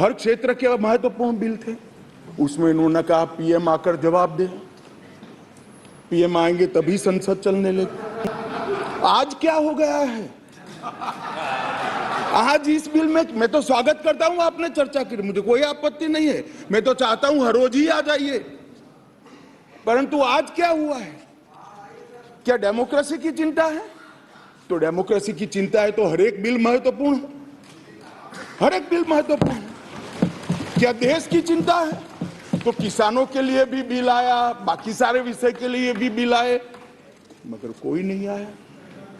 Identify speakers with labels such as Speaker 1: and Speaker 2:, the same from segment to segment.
Speaker 1: हर क्षेत्र के महत्वपूर्ण बिल थे। उसमें इन्होंने कहा पीएम आकर जवाब दे, पीएम आएंगे तभी संसद चलने लगी। आज क्या हो गया है? आज इस बिल में मैं तो स्वागत करता हूं आपने चर्चा की, मुझे कोई आपत्ति नहीं है, मैं तो चाहता हूं हर रोज ही आ जाइए, परंतु आज क्या हुआ है? क्या डेमोक्रेसी की चिंता है? तो डेमोक्रेसी की चिंता है तो हर एक बिल महत्वपूर्ण है, हर एक बिल महत्वपूर्ण है। क्या देश की चिंता है तो किसानों के लिए भी बिल आया, बाकी सारे विषय के लिए भी बिल आए, मगर कोई नहीं आया।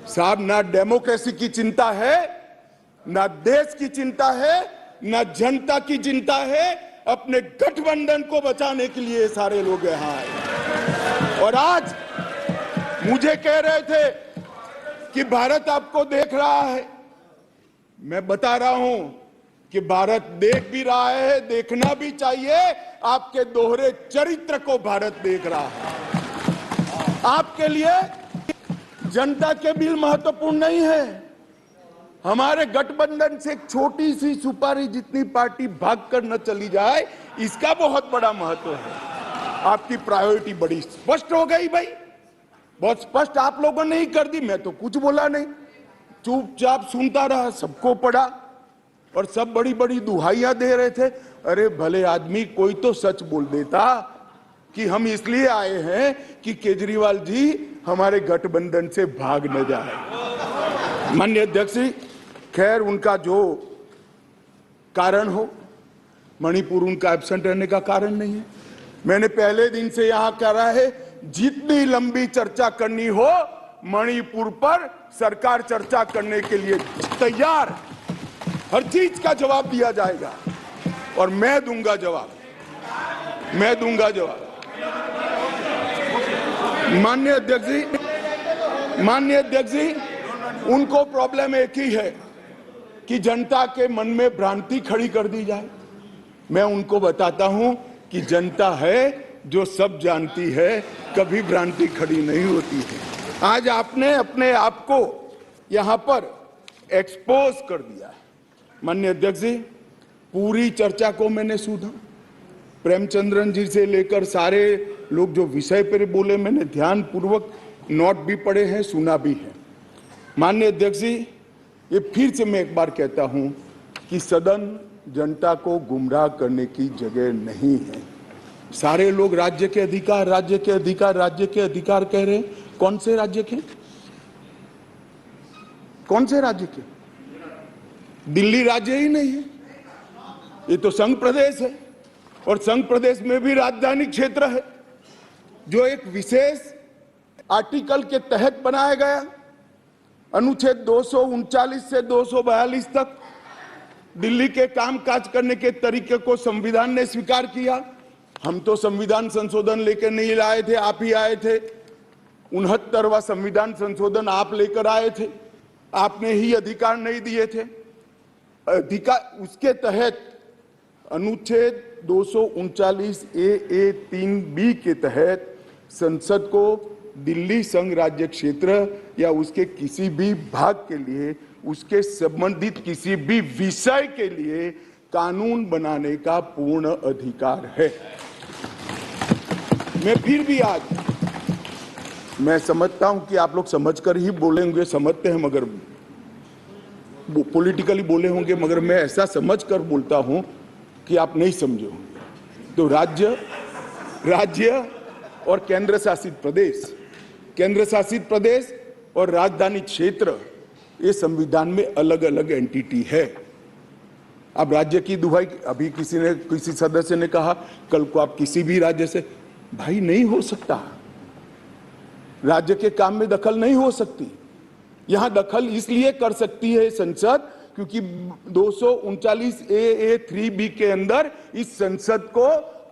Speaker 1: साहब, ना डेमोक्रेसी की चिंता है, ना देश की चिंता है, ना जनता की चिंता है। अपने गठबंधन को बचाने के लिए सारे लोग यहां आए। और आज मुझे कह रहे थे कि भारत आपको देख रहा है। मैं बता रहा हूं कि भारत देख भी रहा है, देखना भी चाहिए। आपके दोहरे चरित्र को भारत देख रहा है। आपके लिए जनता के बिल महत्वपूर्ण नहीं है। हमारे गठबंधन से एक छोटी सी सुपारी जितनी पार्टी भागकर न चली जाए, इसका बहुत बड़ा महत्व है। आपकी प्रायोरिटी बड़ी स्पष्ट हो गई भाई, बहुत स्पष्ट आप लोगों ने ही कर दी। मैं तो कुछ बोला नहीं, चुपचाप सुनता रहा, सबको पढ़ा और सब बड़ी बड़ी दुहाइयां दे रहे थे। अरे भले आदमी, कोई तो सच बोल देता कि हम इसलिए आए हैं कि केजरीवाल जी हमारे गठबंधन से भाग न जाए। माननीय अध्यक्ष जी, खैर उनका जो कारण हो, मणिपुर उनका एब्सेंट रहने का कारण नहीं है। मैंने पहले दिन से यहां कहा है, जितनी लंबी चर्चा करनी हो मणिपुर पर सरकार चर्चा करने के लिए तैयार, हर चीज का जवाब दिया जाएगा और मैं दूंगा जवाब, मैं दूंगा जवाब। माननीय अध्यक्ष जी, उनको प्रॉब्लम एक ही है कि जनता के मन में भ्रांति खड़ी कर दी जाए। मैं उनको बताता हूं कि जनता है जो सब जानती है, कभी भ्रांति खड़ी नहीं होती है। आज आपने अपने आप को यहां पर एक्सपोज कर दिया है। माननीय अध्यक्ष जी, पूरी चर्चा को मैंने सुना, प्रेमचंद्रन जी से लेकर सारे लोग जो विषय पर बोले, मैंने ध्यान पूर्वक नोट भी पढ़े हैं, सुना भी है। माननीय अध्यक्ष जी, ये फिर से मैं एक बार कहता हूं कि सदन जनता को गुमराह करने की जगह नहीं है। सारे लोग राज्य के अधिकार, राज्य के अधिकार, राज्य के अधिकार कह रहे हैं। कौन से राज्य के? कौन से राज्य के? दिल्ली राज्य ही नहीं है, ये तो संघ प्रदेश है और संघ प्रदेश में भी राजधानी क्षेत्र है जो एक विशेष आर्टिकल के तहत बनाया गया। अनुच्छेद 239 से 242 तक दिल्ली के कामकाज करने के तरीके को संविधान ने स्वीकार किया। हम तो संविधान संशोधन लेकर नहीं लाए थे, आप ही आए थे। 69वां संविधान संशोधन आप लेकर आए थे, आपने ही अधिकार नहीं दिए थे। अधिकार उसके तहत अनुच्छेद 239 ए 3B के तहत संसद को दिल्ली संघ राज्य क्षेत्र या उसके किसी भी भाग के लिए, उसके संबंधित किसी भी विषय के लिए कानून बनाने का पूर्ण अधिकार है। मैं फिर भी आज मैं समझता हूं कि आप लोग समझकर ही बोलेंगे, समझते हैं, मगर पॉलिटिकली बोले होंगे, मगर मैं ऐसा समझकर बोलता हूं कि आप नहीं समझे होंगे। तो राज्य और केंद्र शासित प्रदेश और राजधानी क्षेत्र, ये संविधान में अलग अलग एंटिटी है। अब राज्य की दुहाई, अभी किसी सदस्य ने कहा कल को आप किसी भी राज्य से, भाई नहीं हो सकता, राज्य के काम में दखल नहीं हो सकती। यहां दखल इसलिए कर सकती है संसद क्योंकि 239 ए 3B के अंदर इस संसद को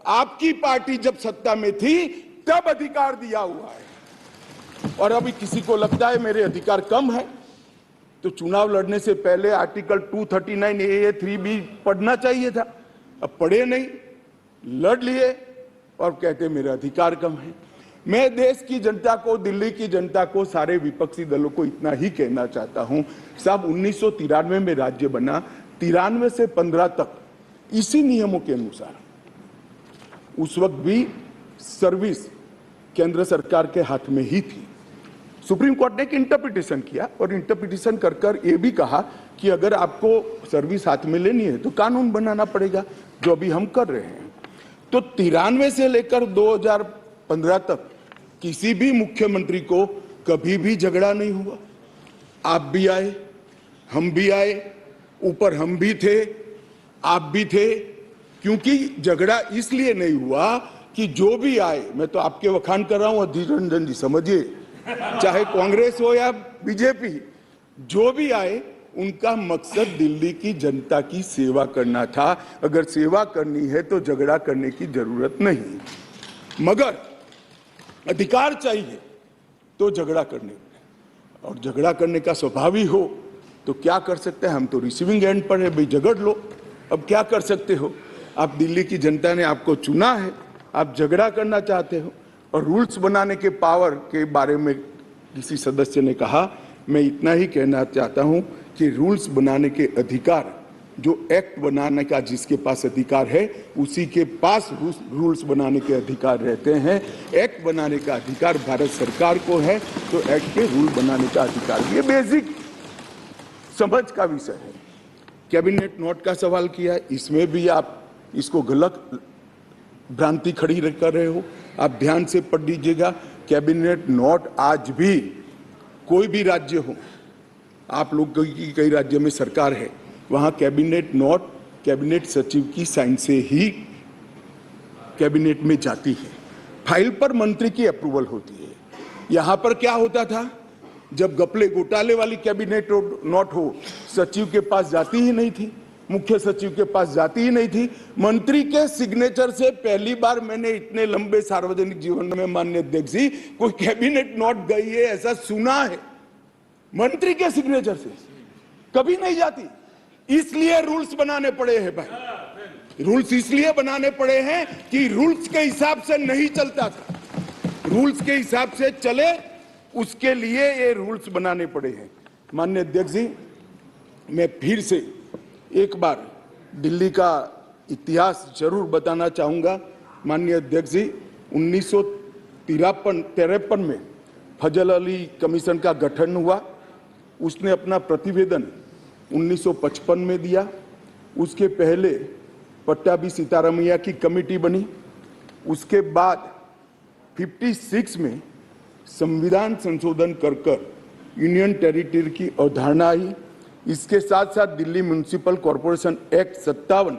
Speaker 1: आपकी पार्टी जब सत्ता में थी तब अधिकार दिया हुआ है। और अभी किसी को लगता है मेरे अधिकार कम है तो चुनाव लड़ने से पहले आर्टिकल 239 ए 3B पढ़ना चाहिए था। अब पढ़े नहीं, लड़ लिए और कहते मेरे अधिकार कम है। मैं देश की जनता को, दिल्ली की जनता को, सारे विपक्षी दलों को इतना ही कहना चाहता हूं, साहब 1993 में राज्य बना, 93 से 15 तक इसी नियमों के अनुसार उस वक्त भी सर्विस केंद्र सरकार के हाथ में ही थी। सुप्रीम कोर्ट ने एक इंटरप्रिटेशन किया और इंटरप्रिटेशन कर कर ये भी कहा कि अगर आपको सर्विस हाथ में लेनी है तो कानून बनाना पड़ेगा, जो अभी हम कर रहे हैं। तो 93 से लेकर 2015 तक किसी भी मुख्यमंत्री को कभी भी झगड़ा नहीं हुआ। आप भी आए, हम भी आए, ऊपर हम भी थे, आप भी थे, क्योंकि झगड़ा इसलिए नहीं हुआ कि जो भी आए, मैं तो आपके वखान कर रहा हूं अधीर रंजन जी, समझिए, चाहे कांग्रेस हो या बीजेपी, जो भी आए उनका मकसद दिल्ली की जनता की सेवा करना था। अगर सेवा करनी है तो झगड़ा करने की जरूरत नहीं, मगर अधिकार चाहिए तो झगड़ा करने, और झगड़ा करने का स्वभाव ही हो तो क्या कर सकते हैं। हम तो रिसीविंग एंड पर है, भाई झगड़ लो, अब क्या कर सकते हो। आप दिल्ली की जनता ने आपको चुना है, आप झगड़ा करना चाहते हो। और रूल्स बनाने के पावर के बारे में किसी सदस्य ने कहा, मैं इतना ही कहना चाहता हूं कि रूल्स बनाने के अधिकार, जो एक्ट बनाने का जिसके पास अधिकार है उसी के पास रूल्स बनाने के अधिकार रहते हैं। एक्ट बनाने का अधिकार भारत सरकार को है, तो एक्ट के रूल बनाने का अधिकार, ये बेसिक समझ का विषय है। कैबिनेट नोट का सवाल किया, इसमें भी आप इसको गलत भ्रांति खड़ी कर रहे हो। आप ध्यान से पढ़ लीजिएगा, कैबिनेट नोट आज भी कोई भी राज्य हो, आप लोग की कई राज्य में सरकार है, वहां कैबिनेट नोट कैबिनेट सचिव की साइन से ही कैबिनेट में जाती है। फाइल पर मंत्री की अप्रूवल होती है। यहां पर क्या होता था, जब घपले घोटाले वाली कैबिनेट नोट हो, सचिव के पास जाती ही नहीं थी, मुख्य सचिव के पास जाती ही नहीं थी। मंत्री के सिग्नेचर से पहली बार मैंने इतने लंबे सार्वजनिक जीवन में, माननीय अध्यक्ष जी, कोई कैबिनेट नोट गई है ऐसा सुना है। मंत्री के सिग्नेचर से कभी नहीं जाती, इसलिए रूल्स बनाने पड़े हैं भाई। रूल्स इसलिए बनाने पड़े हैं कि रूल्स के हिसाब से नहीं चलता था, रूल्स के हिसाब से चले, उसके लिए ये रूल्स बनाने पड़े हैं। माननीय अध्यक्ष जी, मैं फिर से एक बार दिल्ली का इतिहास जरूर बताना चाहूंगा। माननीय अध्यक्ष जी, 1953 में फजल अली कमीशन का गठन हुआ। उसने अपना प्रतिवेदन 1955 में दिया। उसके पहले पट्टाभी सीतारामैया की कमेटी बनी। उसके बाद 56 में संविधान संशोधन कर यूनियन टेरिटरी की अवधारणा आई। इसके साथ साथ दिल्ली म्युनिसिपल कॉरपोरेशन एक्ट 57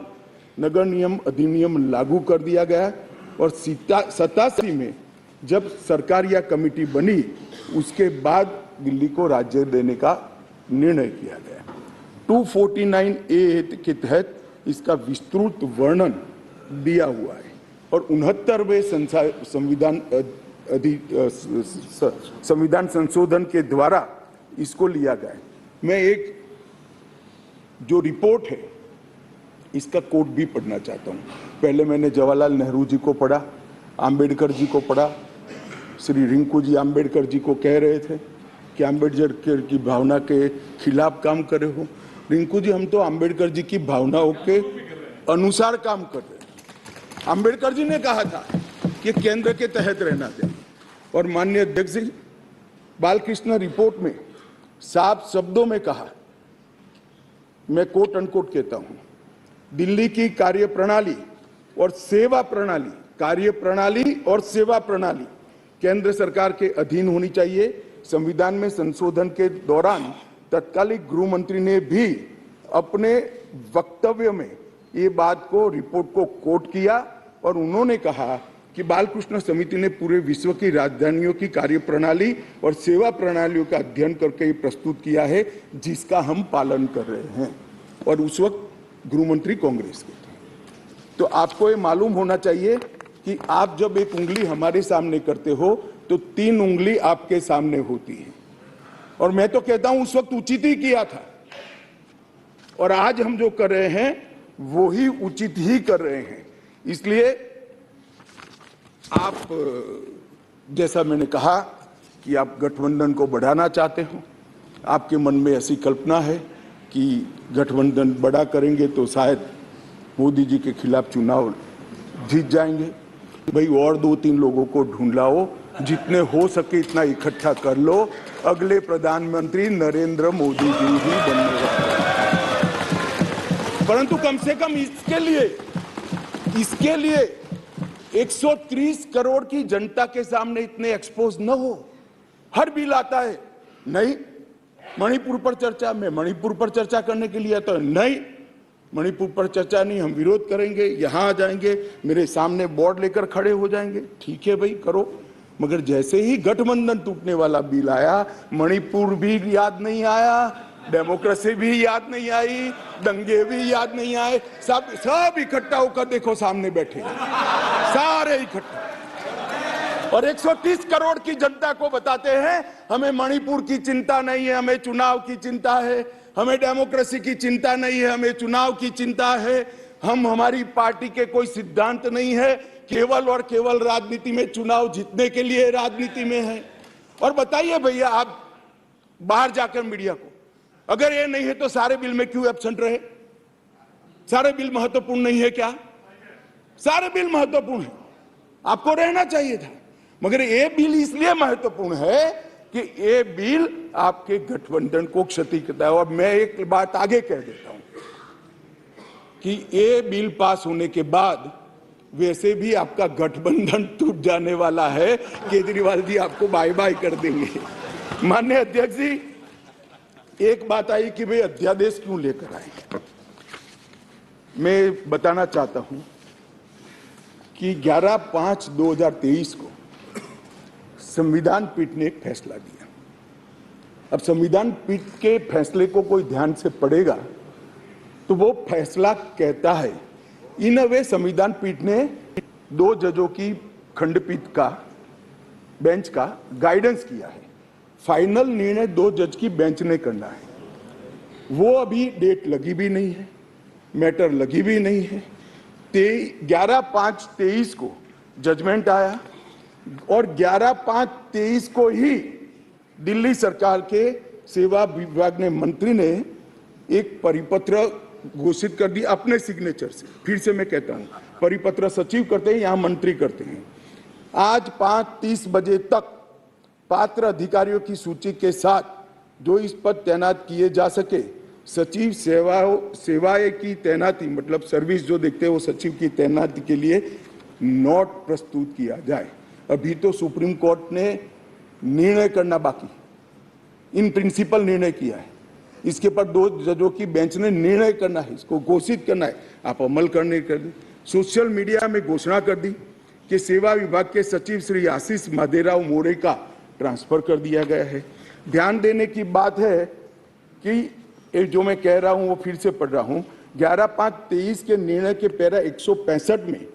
Speaker 1: नगर नियम अधिनियम लागू कर दिया गया। और 87 में जब सरकार या कमेटी बनी, उसके बाद दिल्ली को राज्य देने का निर्णय किया गया। 249A के तहत इसका विस्तृत वर्णन दिया हुआ है और 69वें संविधान संशोधन के द्वारा इसको लिया गया। मैं एक जो रिपोर्ट है इसका कोट भी पढ़ना चाहता हूं। पहले मैंने जवाहरलाल नेहरू जी को पढ़ा, आम्बेडकर जी को पढ़ा। श्री रिंकू जी आम्बेडकर जी को कह रहे थे कि आम्बेडकर की भावना के खिलाफ काम कर रहे हो। रिंकू जी, हम तो आम्बेडकर जी की भावनाओं के अनुसार काम कर रहे हैं। आम्बेडकर जी ने कहा था कि केंद्र के तहत रहना चाहिए। और माननीय अध्यक्ष जी, बालकृष्ण रिपोर्ट में साफ शब्दों में कहा, मैं कोट अनकोट कहता हूं, दिल्ली की कार्यप्रणाली और सेवा प्रणाली केंद्र सरकार के अधीन होनी चाहिए। संविधान में संशोधन के दौरान तत्कालीन गृह मंत्री ने भी अपने वक्तव्य में ये बात को, रिपोर्ट को कोट किया और उन्होंने कहा कि बालकृष्ण समिति ने पूरे विश्व की राजधानियों की कार्यप्रणाली और सेवा प्रणालियों का अध्ययन करके ये प्रस्तुत किया है, जिसका हम पालन कर रहे हैं। और उस वक्त गृह मंत्री कांग्रेस के थे। तो आपको ये मालूम होना चाहिए कि आप जब एक उंगली हमारे सामने करते हो तो 3 उंगली आपके सामने होती है। और मैं तो कहता हूं उस वक्त उचित ही किया था, और आज हम जो कर रहे हैं वो ही उचित ही कर रहे हैं। इसलिए आप, जैसा मैंने कहा कि आप गठबंधन को बढ़ाना चाहते हो, आपके मन में ऐसी कल्पना है कि गठबंधन बड़ा करेंगे तो शायद मोदी जी के खिलाफ चुनाव जीत जाएंगे। भाई और 2-3 लोगों को ढूंढ लाओ, जितने हो सके इतना इकट्ठा कर लो, अगले प्रधानमंत्री नरेंद्र मोदी जी ही बनने वाले। परंतु कम से कम इसके लिए 130 करोड़ की जनता के सामने इतने एक्सपोज न हो। हर बिल आता है, नहीं मणिपुर पर चर्चा, मैं मणिपुर पर चर्चा करने के लिए आता, नहीं मणिपुर पर चर्चा नहीं, हम विरोध करेंगे, यहां आ जाएंगे, मेरे सामने बोर्ड लेकर खड़े हो जाएंगे। ठीक है भाई, करो। मगर जैसे ही गठबंधन टूटने वाला बिल आया, मणिपुर भी याद नहीं आया, डेमोक्रेसी भी याद नहीं आई, दंगे भी याद नहीं आए, सब इकट्ठा होकर देखो सामने बैठे, सारे इकट्ठा। और 130 करोड़ की जनता को बताते हैं हमें मणिपुर की चिंता नहीं है, हमें चुनाव की चिंता है, हमें डेमोक्रेसी की चिंता नहीं है, हमें चुनाव की चिंता है, हमारी पार्टी के कोई सिद्धांत नहीं है, केवल और केवल राजनीति में, चुनाव जीतने के लिए राजनीति में है। और बताइए भैया, आप बाहर जाकर मीडिया को, अगर ये नहीं है तो सारे बिल में क्यों एब्सेंट रहे? सारे बिल महत्वपूर्ण नहीं है क्या? सारे बिल महत्वपूर्ण है, आपको रहना चाहिए था। मगर ये बिल इसलिए महत्वपूर्ण है कि ये बिल आपके गठबंधन को क्षति करता है। और मैं एक बात आगे कह देता हूं कि ये बिल पास होने के बाद वैसे भी आपका गठबंधन टूट जाने वाला है, केजरीवाल जी आपको बाय बाय कर देंगे। माननीय अध्यक्ष जी, एक बात आई कि भाई अध्यादेश क्यों लेकर आए। मैं बताना चाहता हूं कि 11/5/2023 को संविधान पीठ ने एक फैसला दिया। अब संविधान पीठ के फैसले को कोई ध्यान से पढ़ेगा तो वो फैसला कहता है, इन अ वे संविधान पीठ ने 2 जजों की खंडपीठ का, बेंच का गाइडेंस किया है। फाइनल निर्णय 2 जज की बेंच ने करना है। वो अभी डेट लगी भी नहीं है, मैटर लगी भी नहीं है। 11/5/23 को जजमेंट आया और 11/5/23 को ही दिल्ली सरकार के सेवा विभाग ने, मंत्री ने एक परिपत्र घोषित कर दिया अपने सिग्नेचर से। फिर से मैं कहता हूं, परिपत्र सचिव करते हैं, यहां मंत्री करते हैं। आज 5:30 बजे तक पात्र अधिकारियों की सूची के साथ जो इस पर तैनात किए जा सके, सचिव सेवाएं की तैनाती, मतलब सर्विस जो देखते हैं वो सचिव की तैनाती के लिए नोट प्रस्तुत किया जाए। अभी तो सुप्रीम कोर्ट ने निर्णय करना बाकी, इन प्रिंसिपल निर्णय किया है, इसके पर 2 जजों की बेंच ने निर्णय करना है, इसको घोषित करना है, आप अमल करने कर दी। सोशल मीडिया में घोषणा कर दी कि सेवा विभाग के सचिव श्री आशीष माधेराव मोरे का ट्रांसफर कर दिया गया है। ध्यान देने की बात है कि जो मैं कह रहा हूं वो फिर से पढ़ रहा हूं, 11/5/23 के निर्णय के पैरा 165 में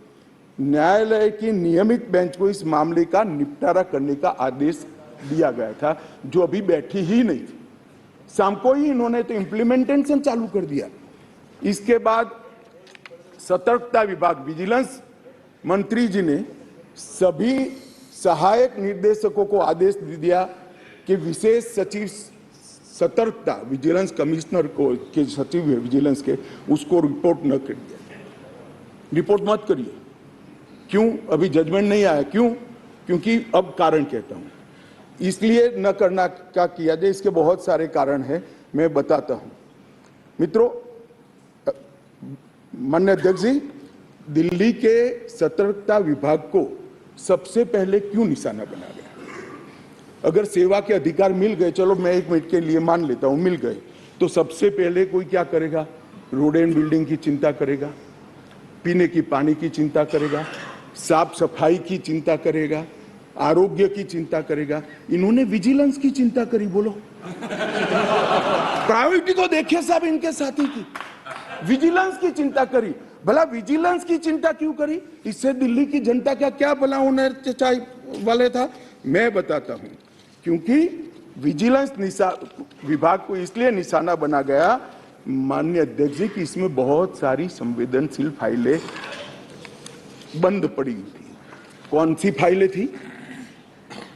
Speaker 1: न्यायालय की नियमित बेंच को इस मामले का निपटारा करने का आदेश दिया गया था, जो अभी बैठी ही नहीं थी। शाम को ही इन्होंने तो इम्प्लीमेंटेशन चालू कर दिया। इसके बाद सतर्कता विभाग, विजिलेंस मंत्री जी ने सभी सहायक निर्देशकों को आदेश दे दिया कि विशेष सचिव सतर्कता, विजिलेंस कमिश्नर को के सचिव है विजिलेंस के, उसको रिपोर्ट न करिए, रिपोर्ट मत करिए। क्यों? अभी जजमेंट नहीं आया। क्यों? क्योंकि अब कारण कहता हूं, इसलिए न करना का किया जाए, इसके बहुत सारे कारण हैं, मैं बताता हूं। मित्रों, माननीय अध्यक्ष जी, दिल्ली के सतर्कता विभाग को सबसे पहले क्यों निशाना बना गया? अगर सेवा के अधिकार मिल गए, चलो मैं 1 मिनट के लिए मान लेता हूं मिल गए, तो सबसे पहले कोई क्या करेगा? रोड एंड बिल्डिंग की चिंता करेगा, पीने की पानी की चिंता करेगा, साफ सफाई की चिंता करेगा, आरोग्य की चिंता करेगा। इन्होंने विजिलेंस की चिंता करी, बोलो प्रायोरिटी तो देखिए साहब इनके साथी की, विजिलेंस की चिंता करी। भला विजिलेंस की चिंता क्यों करी? इससे दिल्ली की जनता का क्या भला होने वाले था? मैं बताता हूं, क्योंकि विजिलेंस विभाग को इसलिए निशाना बना गया, माननीय अध्यक्ष जी, कि इसमें बहुत सारी संवेदनशील फाइलें बंद पड़ी थी। कौन सी फाइलें थी?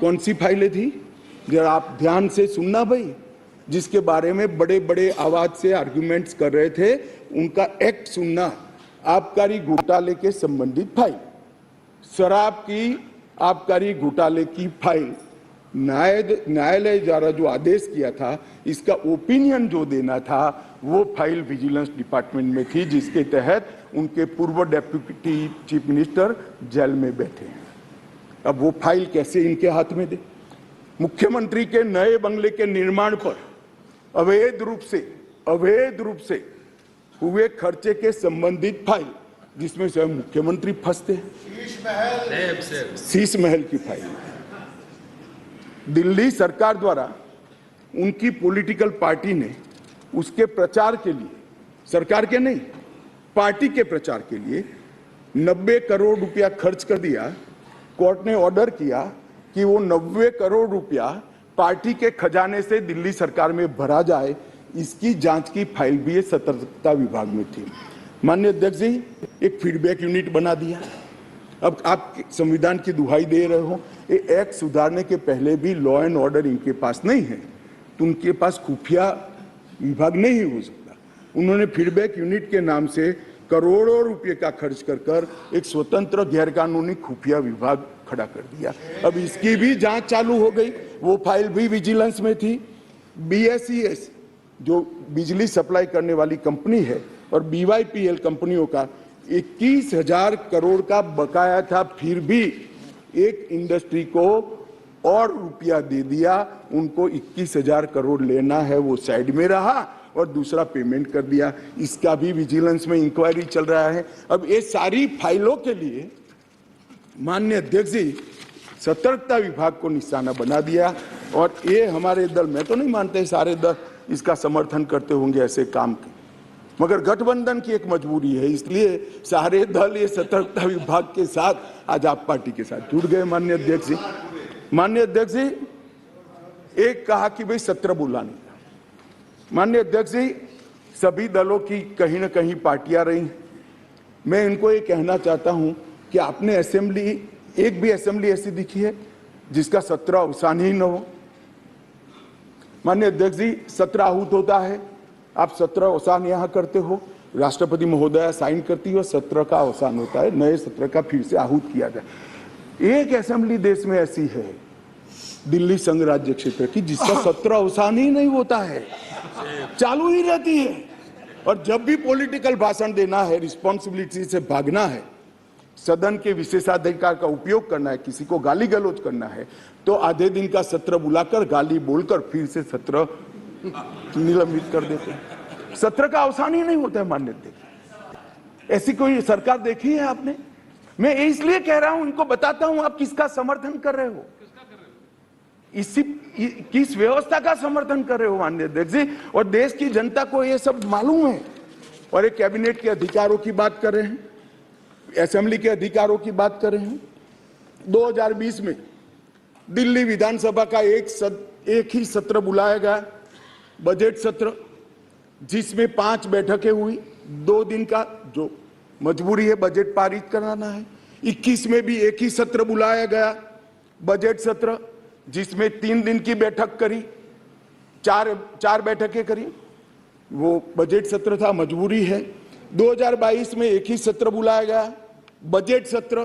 Speaker 1: कौन सी फाइलें थी? जरा आप ध्यान से सुनना भाई, जिसके बारे में बड़े बड़े आवाज से आर्गुमेंट्स कर रहे थे, उनका एक्ट सुनना। आबकारी घोटाले के संबंधित फाइल, शराब की आबकारी घोटाले की फाइल, न्यायालय द्वारा जो आदेश किया था इसका ओपिनियन जो देना था वो फाइल विजिलेंस डिपार्टमेंट में थी, जिसके तहत उनके पूर्व डेप्यूटी चीफ मिनिस्टर जेल में बैठे हैं। अब वो फाइल कैसे इनके हाथ में दे? मुख्यमंत्री के नए बंगले के निर्माण पर अवैध रूप से हुए खर्चे के संबंधित फाइल, जिसमें स्वयं मुख्यमंत्री फंसते हैं, शीश महल की फाइल दिल्ली सरकार द्वारा उनकी पॉलिटिकल पार्टी ने उसके प्रचार के लिए, सरकार के नहीं पार्टी के प्रचार के लिए 90 करोड़ रुपया खर्च कर दिया। कोर्ट ने ऑर्डर किया कि वो 90 करोड़ रुपया पार्टी के खजाने से दिल्ली सरकार में भरा जाए। इसकी जांच की फाइल भी ये सतर्कता विभाग में थी। माननीय अध्यक्ष जी, एक फीडबैक यूनिट बना दिया। अब आप संविधान की दुहाई दे रहे हो, ये एक्ट सुधारने के पहले भी लॉ एंड ऑर्डर इनके पास नहीं है, तो उनके पास खुफिया विभाग नहीं हो सकता। उन्होंने फीडबैक यूनिट के नाम से करोड़ों रुपए का खर्च कर एक स्वतंत्र गैरकानूनी खुफिया विभाग खड़ा कर दिया। अब इसकी भी जांच चालू हो गई, वो फाइल भी विजिलेंस में थी। BSES जो बिजली सप्लाई करने वाली कंपनी है और BYPL कंपनियों का 21,000 करोड़ का बकाया था, फिर भी एक इंडस्ट्री को और रुपया दे दिया। उनको 21,000 करोड़ लेना है, वो साइड में रहा और दूसरा पेमेंट कर दिया। इसका भी विजिलेंस में इंक्वायरी चल रहा है। अब ये सारी फाइलों के लिए माननीय अध्यक्ष जी सतर्कता विभाग को निशाना बना दिया। और ये हमारे दल, मैं तो नहीं मानते सारे दल इसका समर्थन करते होंगे ऐसे काम के, मगर गठबंधन की एक मजबूरी है, इसलिए सारे दल ये सतर्कता विभाग के साथ आज आप पार्टी के साथ जुड़ गए। माननीय अध्यक्ष जी, एक कहा कि भाई सत्र बुलाने का। माननीय अध्यक्ष जी, सभी दलों की कहीं ना कहीं पार्टियां रही। मैं इनको ये कहना चाहता हूं कि आपने असेंबली, एक भी असेंबली ऐसी दिखी है जिसका सत्र अवसान ही न हो? माननीय अध्यक्ष जी, सत्र आहूत होता है, आप सत्र अवसान यहाँ करते हो, राष्ट्रपति महोदया साइन करती है, सत्र का अवसान होता है, नए सत्र का फिर से आहूत किया जाए। एक असेंबली देश में ऐसी है दिल्ली संघ राज्य क्षेत्र की, जिसका सत्र अवसान ही नहीं होता है, चालू ही रहती है। और जब भी पॉलिटिकल भाषण देना है, रिस्पॉन्सिबिलिटी से भागना है, सदन के विशेषाधिकार का उपयोग करना है, किसी को गाली गलौज करना है, तो आधे दिन का सत्र बुलाकर गाली बोलकर फिर से सत्र निलंबित कर देते हैं। सत्र का अवसान ही नहीं होता है। मान्य अध्यक्ष, ऐसी कोई सरकार देखी है आपने? मैं इसलिए कह रहा हूं, इनको बताता हूं आप किसका समर्थन कर रहे हो, किस व्यवस्था का समर्थन कर रहे हो माननीय अध्यक्ष जी। और देश की जनता को ये सब मालूम है। और एक कैबिनेट के अधिकारों की बात कर रहे हैं, असेंबली के अधिकारों की बात कर रहे हैं। 2020 में दिल्ली विधानसभा का एक ही सत्र बुलाया गया, बजट सत्र, जिसमें 5 बैठकें हुई, 2 दिन का, जो मजबूरी है बजट पारित कराना है। 21 में भी एक ही सत्र बुलाया गया, बजट सत्र, जिसमें 3 दिन की बैठक करी, 4 बैठकें करी, वो बजट सत्र था, मजबूरी है। 2022 में एक ही सत्र बुलाया गया, बजट सत्र,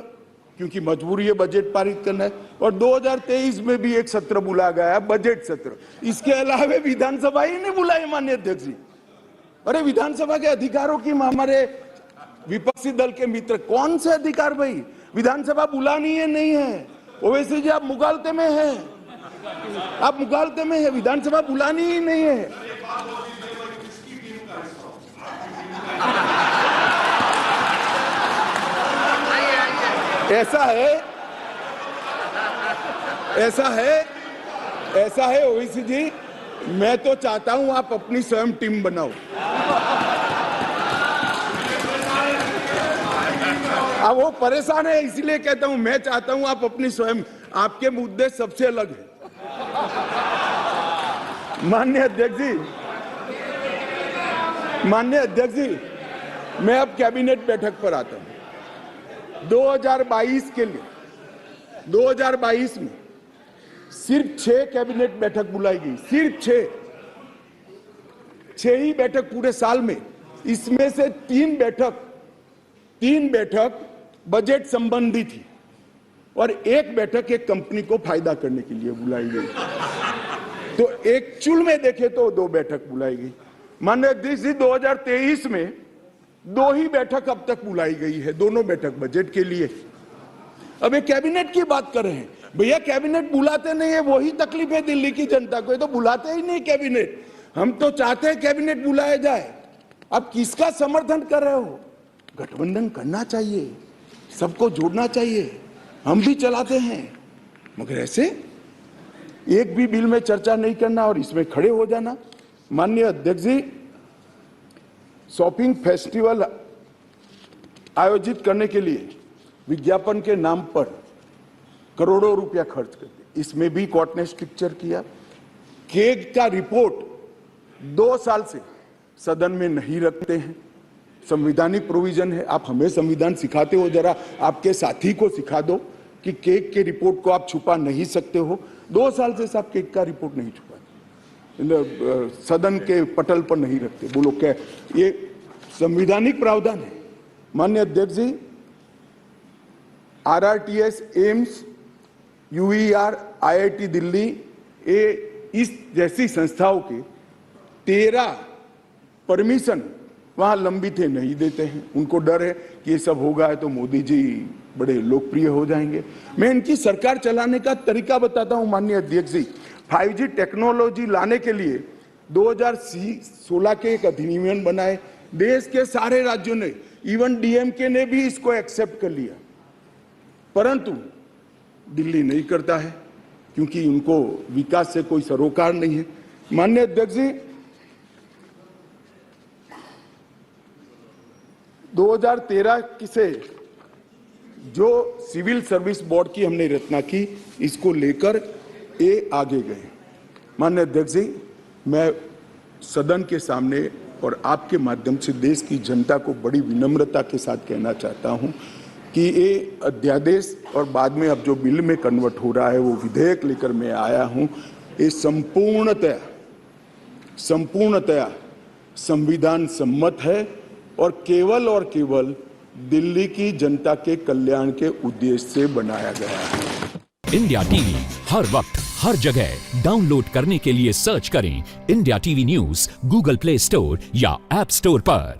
Speaker 1: क्योंकि मजबूरी है बजट पारित करना है। और 2023 में भी एक सत्र बुलाया गया, बजट सत्र। इसके अलावा विधानसभा ही नहीं बुलाई माननीय अध्यक्ष जी। अरे विधानसभा के अधिकारों की हमारे विपक्षी दल के मित्र, कौन से अधिकार भाई? विधानसभा बुलानी है नहीं है? ओवैसी जी, आप मुगालते में हैं, आप मुगालते में है, विधानसभा बुलानी ही नहीं है। ऐसा है ओवैसी जी, मैं तो चाहता हूं आप अपनी स्वयं टीम बनाओ। अब वो परेशान है, इसलिए कहता हूं, मैं चाहता हूं आप अपनी स्वयं, आपके मुद्दे सबसे अलग है। माननीय अध्यक्ष जी, मैं अब कैबिनेट बैठक पर आता हूं। 2022 के लिए 2022 में सिर्फ 6 कैबिनेट बैठक बुलाई गई, सिर्फ 6 ही बैठक पूरे साल में। इसमें से 3 बैठक 3 बैठक बजट संबंधी थी और 1 बैठक एक कंपनी को फायदा करने के लिए बुलाई गई। तो एक्चुअल में देखे तो 2 बैठक बुलाई गई। माननीय अध्यक्ष जी, 2023 में 2 ही बैठक अब तक बुलाई गई है, दोनों बैठक बजट के लिए। अब ये कैबिनेट की बात कर रहे हैं, भैया कैबिनेट बुलाते नहीं है, वही तकलीफ है दिल्ली की जनता को। ये तो बुलाते ही नहीं कैबिनेट। हम तो चाहते हैं कैबिनेट बुलाया जाए। अब किसका समर्थन कर रहे हो? गठबंधन करना चाहिए, सबको जोड़ना चाहिए, हम भी चलाते हैं, मगर ऐसे एक भी बिल में चर्चा नहीं करना और इसमें खड़े हो जाना। माननीय अध्यक्ष जी, शॉपिंग फेस्टिवल आयोजित करने के लिए विज्ञापन के नाम पर करोड़ों रुपया खर्च कर दिए, इसमें भी कोर्ट ने स्ट्रिक्चर किया। केग का रिपोर्ट 2 साल से सदन में नहीं रखते हैं, संवैधानिक प्रोविजन है। आप हमें संविधान सिखाते हो, जरा आपके साथी को सिखा दो कि केग के रिपोर्ट को आप छुपा नहीं सकते हो। 2 साल से साहब केग का रिपोर्ट नहीं छुपा, सदन के पटल पर नहीं रखते। बोलो क्या ये संवैधानिक प्रावधान है? माननीय अध्यक्ष जी, RRTS, AIIMS, UER, IIT Delhi, इस जैसी संस्थाओं के 13 परमिशन वहां लंबित है, नहीं देते हैं। उनको डर है कि ये सब होगा है तो मोदी जी बड़े लोकप्रिय हो जाएंगे। मैं इनकी सरकार चलाने का तरीका बताता हूं। माननीय अध्यक्ष जी, 5G टेक्नोलॉजी लाने के लिए 2016 के एक अधिनियम बनाए, देश के सारे राज्यों ने, इवन DMK ने भी इसको एक्सेप्ट कर लिया, परंतु दिल्ली नहीं करता है क्योंकि उनको विकास से कोई सरोकार नहीं है। माननीय अध्यक्ष जी, 2013 से जो सिविल सर्विस बोर्ड की हमने रचना की, इसको लेकर ये आगे गए। माननीय अध्यक्ष जी, मैं सदन के सामने और आपके माध्यम से देश की जनता को बड़ी विनम्रता के साथ कहना चाहता हूं कि ये अध्यादेश और बाद में अब जो बिल में कन्वर्ट हो रहा है वो विधेयक लेकर मैं आया हूं, ये संपूर्णतया संविधान सम्मत है और केवल दिल्ली की जनता के कल्याण के उद्देश्य से बनाया गया है।
Speaker 2: इंडिया टीवी हर वक्त हर जगह डाउनलोड करने के लिए सर्च करें India TV news Google play store या ऐप स्टोर पर।